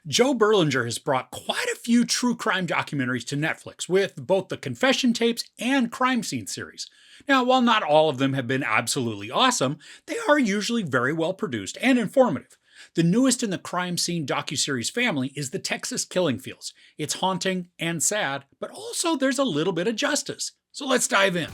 Joe Berlinger has brought quite a few true crime documentaries to Netflix, with both the confession tapes and crime scene series. Now, while not all of them have been absolutely awesome, they are usually very well produced and informative. The newest in the crime scene docuseries family is The Texas Killing Fields. It's haunting and sad, but also there's a little bit of justice. So let's dive in.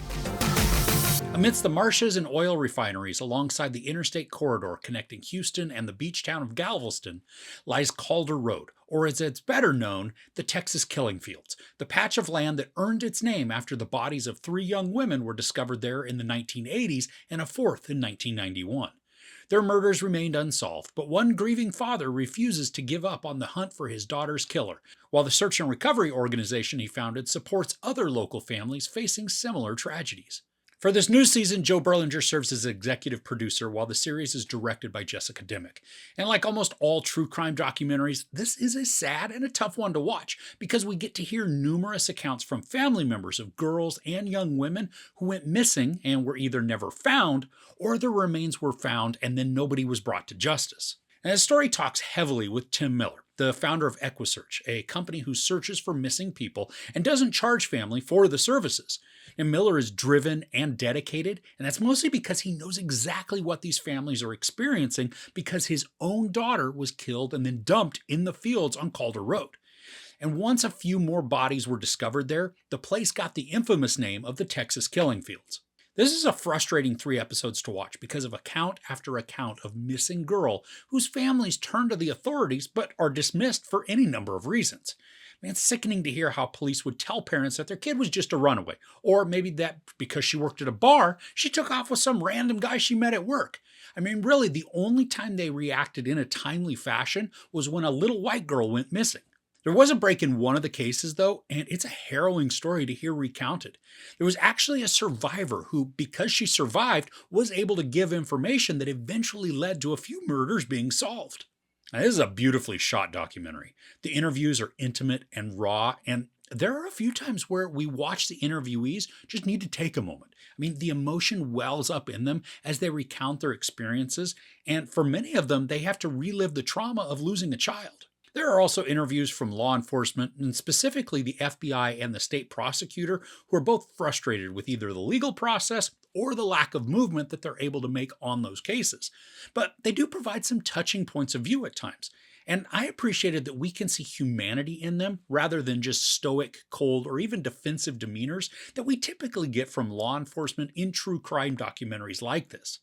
Amidst the marshes and oil refineries alongside the interstate corridor connecting Houston and the beach town of Galveston lies Calder Road, or as it's better known, the Texas Killing Fields, the patch of land that earned its name after the bodies of three young women were discovered there in the 1980s and a fourth in 1991. Their murders remained unsolved, but one grieving father refuses to give up on the hunt for his daughter's killer, while the search and recovery organization he founded supports other local families facing similar tragedies. For this new season, Joe Berlinger serves as executive producer while the series is directed by Jessica Dimmock. And like almost all true crime documentaries, this is a sad and a tough one to watch because we get to hear numerous accounts from family members of girls and young women who went missing and were either never found or their remains were found and then nobody was brought to justice. And the story talks heavily with Tim Miller, the founder of EquiSearch, a company who searches for missing people and doesn't charge family for the services. And Miller is driven and dedicated, and that's mostly because he knows exactly what these families are experiencing because his own daughter was killed and then dumped in the fields on Calder Road. And once a few more bodies were discovered there, the place got the infamous name of the Texas Killing Fields. This is a frustrating 3 episodes to watch because of account after account of missing girl whose families turn to the authorities but are dismissed for any number of reasons. I mean, it's sickening to hear how police would tell parents that their kid was just a runaway, or maybe that because she worked at a bar, she took off with some random guy she met at work. I mean, really, the only time they reacted in a timely fashion was when a little white girl went missing. There was a break in one of the cases, though, and it's a harrowing story to hear recounted. There was actually a survivor who, because she survived, was able to give information that eventually led to a few murders being solved. Now, this is a beautifully shot documentary. The interviews are intimate and raw, and there are a few times where we watch the interviewees just need to take a moment. I mean, the emotion wells up in them as they recount their experiences, and for many of them, they have to relive the trauma of losing a child. There are also interviews from law enforcement, and specifically the FBI and the state prosecutor, who are both frustrated with either the legal process or the lack of movement that they're able to make on those cases. But they do provide some touching points of view at times. And I appreciated that we can see humanity in them rather than just stoic, cold, or even defensive demeanors that we typically get from law enforcement in true crime documentaries like this.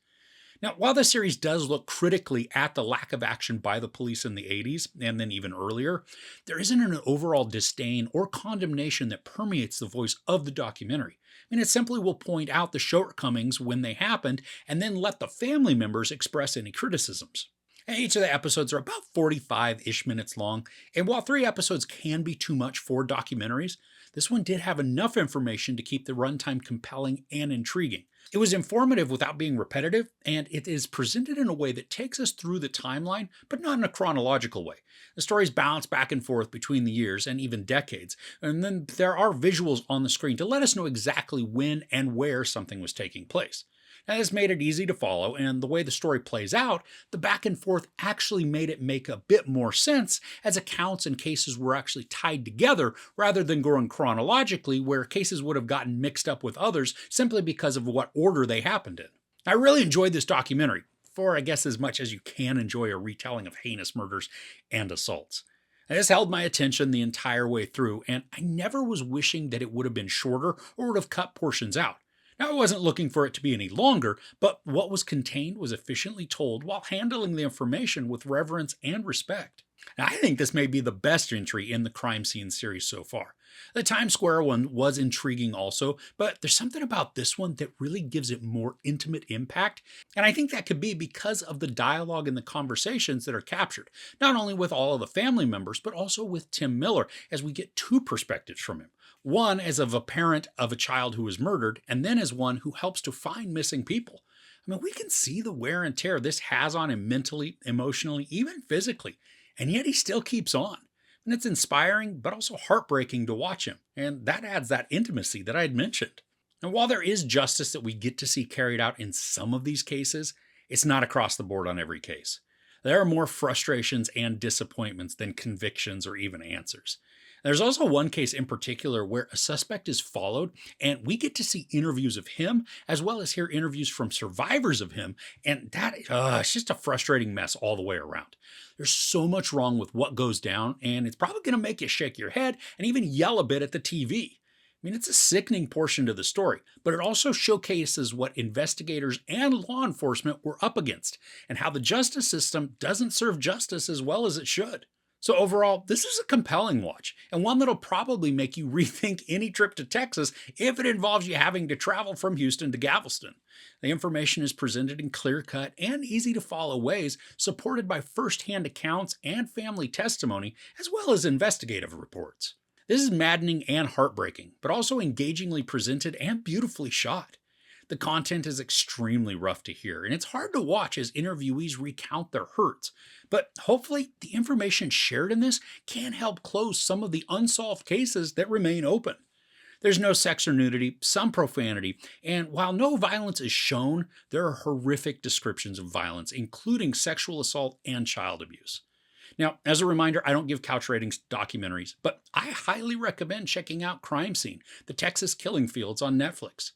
Now, while the series does look critically at the lack of action by the police in the 80s, and then even earlier, there isn't an overall disdain or condemnation that permeates the voice of the documentary. I mean, it simply will point out the shortcomings when they happened and then let the family members express any criticisms. And each of the episodes are about 45-ish minutes long, and while 3 episodes can be too much for documentaries, this one did have enough information to keep the runtime compelling and intriguing. It was informative without being repetitive, and it is presented in a way that takes us through the timeline, but not in a chronological way. The stories bounce back and forth between the years and even decades, and then there are visuals on the screen to let us know exactly when and where something was taking place. Now, this made it easy to follow, and the way the story plays out, the back and forth actually made it make a bit more sense as accounts and cases were actually tied together rather than going chronologically where cases would have gotten mixed up with others simply because of what order they happened in. I really enjoyed this documentary, for I guess as much as you can enjoy a retelling of heinous murders and assaults. This held my attention the entire way through, and I never was wishing that it would have been shorter or would have cut portions out. Now, I wasn't looking for it to be any longer, but what was contained was efficiently told while handling the information with reverence and respect. Now, I think this may be the best entry in the crime scene series so far. The Times Square one was intriguing also, but there's something about this one that really gives it more intimate impact, and I think that could be because of the dialogue and the conversations that are captured, not only with all of the family members, but also with Tim Miller, as we get 2 perspectives from him. One as of a parent of a child who was murdered, and then as one who helps to find missing people. I mean, we can see the wear and tear this has on him mentally, emotionally, even physically, and yet he still keeps on. And it's inspiring, but also heartbreaking to watch him, and that adds that intimacy that I had mentioned. And while there is justice that we get to see carried out in some of these cases, it's not across the board on every case. There are more frustrations and disappointments than convictions or even answers. There's also one case in particular where a suspect is followed, and we get to see interviews of him as well as hear interviews from survivors of him. And it's just a frustrating mess all the way around. There's so much wrong with what goes down, and it's probably going to make you shake your head and even yell a bit at the TV. I mean, it's a sickening portion to the story, but it also showcases what investigators and law enforcement were up against and how the justice system doesn't serve justice as well as it should. So, overall, this is a compelling watch and one that'll probably make you rethink any trip to Texas if it involves you having to travel from Houston to Galveston. The information is presented in clear cut and easy to follow ways, supported by first hand accounts and family testimony, as well as investigative reports. This is maddening and heartbreaking, but also engagingly presented and beautifully shot. The content is extremely rough to hear, and it's hard to watch as interviewees recount their hurts. But hopefully, the information shared in this can help close some of the unsolved cases that remain open. There's no sex or nudity, some profanity, and while no violence is shown, there are horrific descriptions of violence, including sexual assault and child abuse. Now, as a reminder, I don't give couch ratings to documentaries, but I highly recommend checking out Crime Scene, The Texas Killing Fields on Netflix.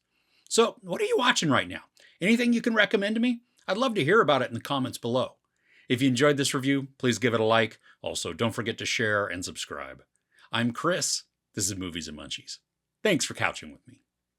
So, what are you watching right now? Anything you can recommend to me? I'd love to hear about it in the comments below. If you enjoyed this review, please give it a like. Also, don't forget to share and subscribe. I'm Chris. This is Movies and Munchies. Thanks for couching with me.